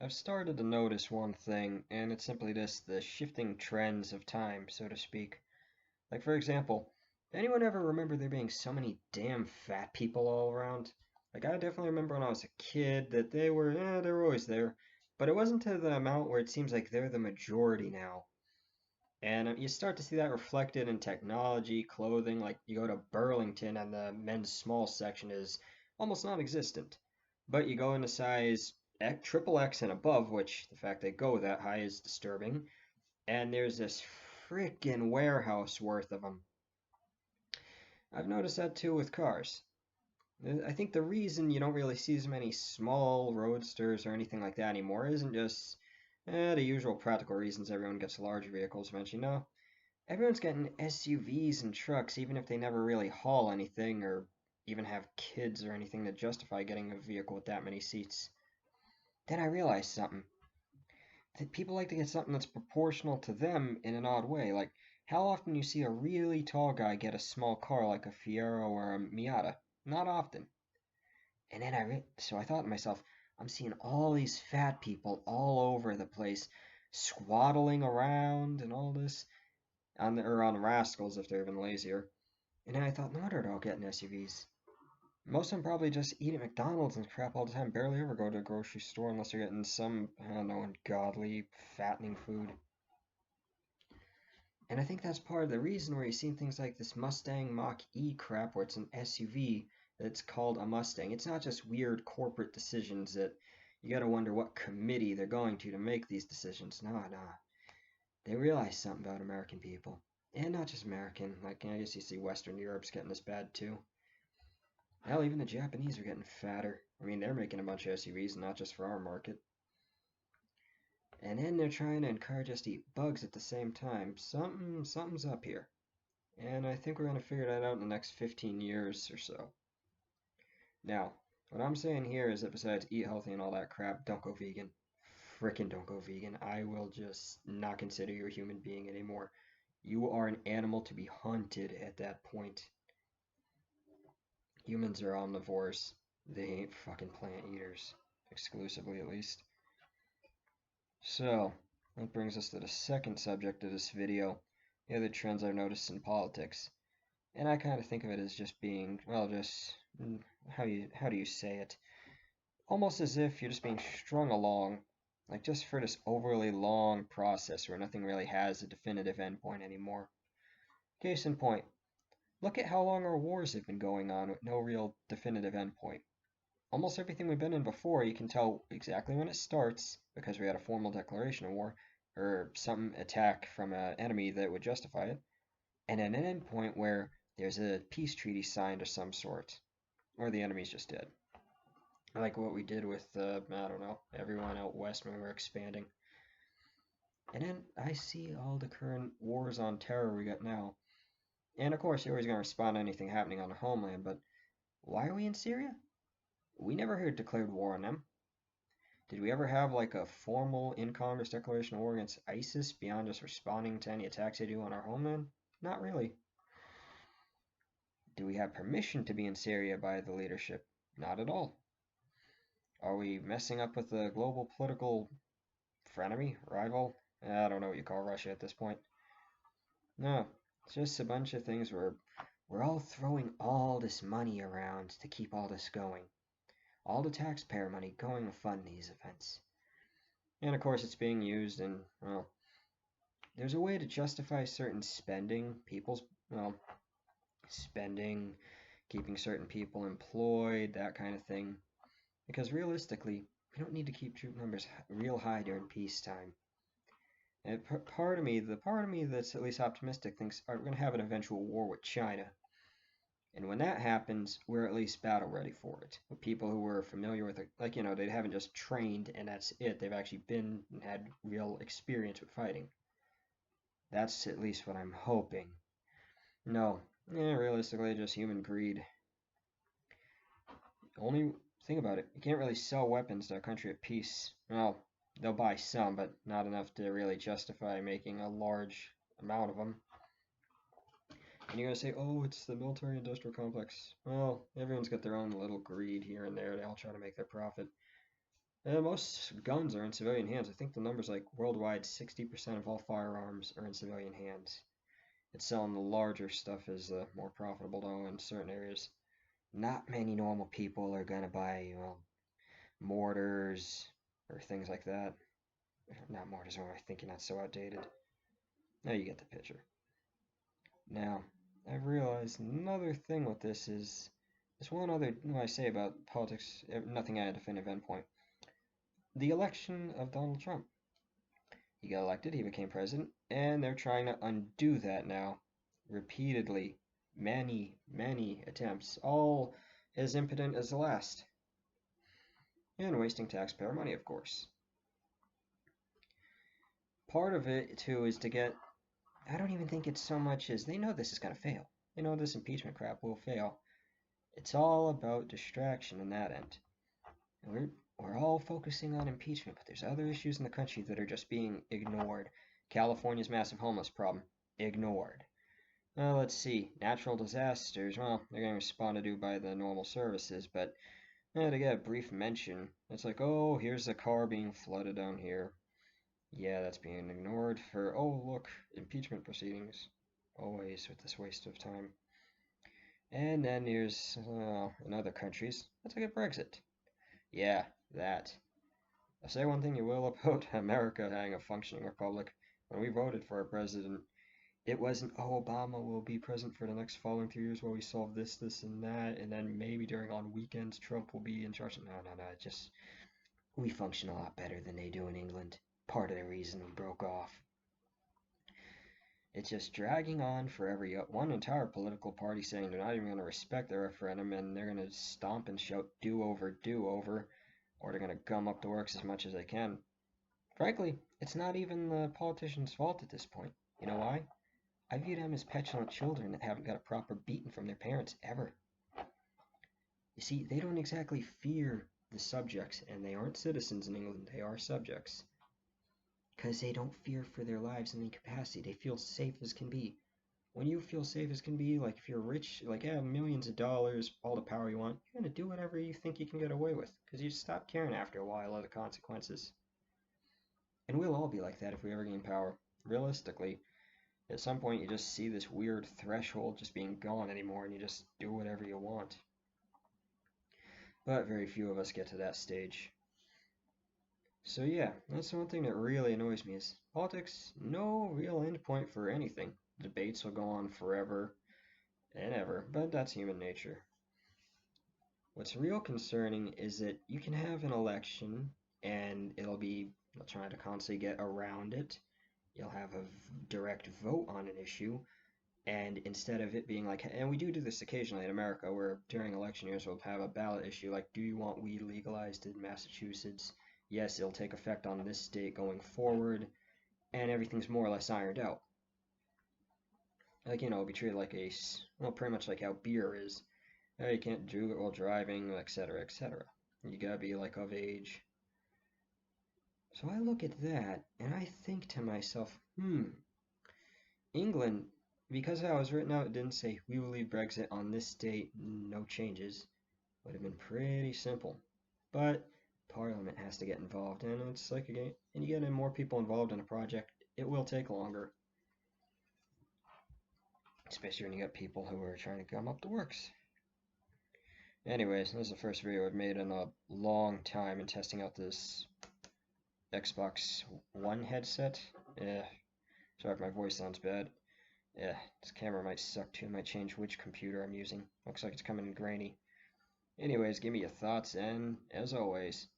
I've started to notice one thing, and it's simply this, the shifting trends of time, so to speak. Like, for example, anyone ever remember there being so many damn fat people all around? Like, I definitely remember when I was a kid that they were always there. But it wasn't to the amount where it seems like they're the majority now. And you start to see that reflected in technology, clothing. Like, you go to Burlington and the men's small section is almost non-existent. But you go into size triple X and above, which the fact they go that high is disturbing. And there's this freaking warehouse worth of them. I've noticed that too with cars. I think the reason you don't really see as many small roadsters or anything like that anymore isn't just the usual practical reasons everyone gets larger vehicles eventually. No, everyone's getting SUVs and trucks, even if they never really haul anything or even have kids or anything to justify getting a vehicle with that many seats. Then I realized something. That people like to get something that's proportional to them in an odd way. Like, how often you see a really tall guy get a small car like a Fiero or a Miata? Not often. And then so I thought to myself, I'm seeing all these fat people all over the place, swaddling around and all this or on rascals if they're even lazier. And then I thought, no wonder they're all getting SUVs. Most of them probably just eat at McDonald's and crap all the time. Barely ever go to a grocery store unless they're getting some, I don't know, ungodly fattening food. And I think that's part of the reason where you've seen things like this Mustang Mach-E crap where it's an SUV that's called a Mustang. It's not just weird corporate decisions that you gotta wonder what committee they're going to make these decisions. No, no. They realize something about American people. And not just American. Like, I guess you see Western Europe's getting this bad too. Hell, even the Japanese are getting fatter. I mean, they're making a bunch of SUVs, not just for our market. And then they're trying to encourage us to eat bugs at the same time. Something's up here. And I think we're going to figure that out in the next 15 years or so. Now, what I'm saying here is that besides eat healthy and all that crap, don't go vegan. Frickin' don't go vegan. I will just not consider you a human being anymore. You are an animal to be hunted at that point. Humans are omnivores. They ain't fucking plant eaters. Exclusively, at least. So, that brings us to the second subject of this video, the other trends I've noticed in politics. And I kind of think of it as just being, well, just how do you say it? Almost as if you're just being strung along, like just for this overly long process where nothing really has a definitive endpoint anymore. Case in point, look at how long our wars have been going on with no real definitive endpoint. Almost everything we've been in before, you can tell exactly when it starts because we had a formal declaration of war or some attack from an enemy that would justify it, and at an endpoint where there's a peace treaty signed of some sort, or the enemy's just dead. Like what we did with, I don't know, everyone out west when we were expanding. And then I see all the current wars on terror we got now. And of course, you're always going to respond to anything happening on the homeland, but why are we in Syria? We never heard declared war on them. Did we ever have like a formal in-Congress declaration of war against ISIS beyond just responding to any attacks they do on our homeland? Not really. Do we have permission to be in Syria by the leadership? Not at all. Are we messing up with the global political frenemy, rival? I don't know what you call Russia at this point. No, it's just a bunch of things where we're all throwing all this money around to keep all this going. All the taxpayer money going to fund these events. And of course, it's being used in, well, there's a way to justify certain spending, well, spending, keeping certain people employed, that kind of thing. Because realistically, we don't need to keep troop numbers real high during peacetime. And the part of me that's at least optimistic thinks, all right, we're going to have an eventual war with China. And when that happens, we're at least battle ready for it. With people who were familiar with it, like, they haven't just trained and that's it. They've actually been and had real experience with fighting. That's at least what I'm hoping. No, realistically, just human greed. Only think about it. You can't really sell weapons to a country at peace. Well, they'll buy some, but not enough to really justify making a large amount of them. And you're going to say, oh, it's the military industrial complex. Well, everyone's got their own little greed here and there. They all try to make their profit. Most guns are in civilian hands. I think the number's like worldwide 60% of all firearms are in civilian hands. It's selling the larger stuff is more profitable though in certain areas. Not many normal people are gonna buy, mortars or things like that. Not mortars, or am I thinking that's so outdated? Now you get the picture. Now, I've realized another thing with this is there's one other thing I say about politics, nothing at a definitive endpoint. The election of Donald Trump. He got elected, he became president, and they're trying to undo that now. Repeatedly. Many, many attempts, all as impotent as the last. And wasting taxpayer money, of course. Part of it, too, is to get. I don't even think it's so much as they know this is going to fail. They know this impeachment crap will fail. It's all about distraction in that end. And we're all focusing on impeachment, but there's other issues in the country that are just being ignored. California's massive homeless problem, ignored. Let's see, natural disasters, well, they're getting responded to by the normal services, but to get a brief mention, it's like, oh, here's a car being flooded down here. Yeah, that's being ignored for, oh, look, impeachment proceedings. Always with this waste of time. And then there's, in other countries, let's look at Brexit. Yeah, that. I'll say one thing you will about America having a functioning republic. When we voted for our president, it wasn't, oh, Obama will be president for the next following 3 years while we solve this, this, and that, and then maybe during on weekends Trump will be in charge. No, it just, we function a lot better than they do in England. Part of the reason we broke off. It's just dragging on for every one entire political party saying they're not even going to respect the referendum and they're going to stomp and shout do over, or they're going to gum up the works as much as they can. Frankly, it's not even the politicians' fault at this point. You know why? I view them as petulant children that haven't got a proper beating from their parents ever. You see, they don't exactly fear the subjects, and they aren't citizens in England, they are subjects. Because they don't fear for their lives in any capacity. They feel safe as can be. When you feel safe as can be, like if you're rich, like you have millions of dollars, all the power you want, you're going to do whatever you think you can get away with. Because you stop caring after a while of the consequences. And we'll all be like that if we ever gain power. Realistically, at some point you just see this weird threshold just being gone anymore and you just do whatever you want. But very few of us get to that stage. So yeah, that's the one thing that really annoys me is politics, no real end point for anything. Debates will go on forever and ever, but that's human nature. What's real concerning is that you can have an election and they'll try to constantly get around it. You'll have a direct vote on an issue, and instead of it being like, and we do this occasionally in America, where during election years we'll have a ballot issue like, do you want weed legalized in Massachusetts? Yes, it'll take effect on this state going forward, and everything's more or less ironed out. Like, it'll be treated like pretty much like how beer is. You can't do it while driving, etc., etc. You gotta be like of age. So I look at that and I think to myself, England, because how it was written out, it didn't say we will leave Brexit on this date, no changes. Would have been pretty simple. But Parliament has to get involved, and it's like a game. And you get more people involved in a project, it will take longer. Especially when you got people who are trying to gum up the works. Anyways, this is the first video I've made in a long time in testing out this Xbox One headset. Sorry if my voice sounds bad. This camera might suck too. Might change which computer I'm using. Looks like it's coming in grainy. Anyways, give me your thoughts, and as always,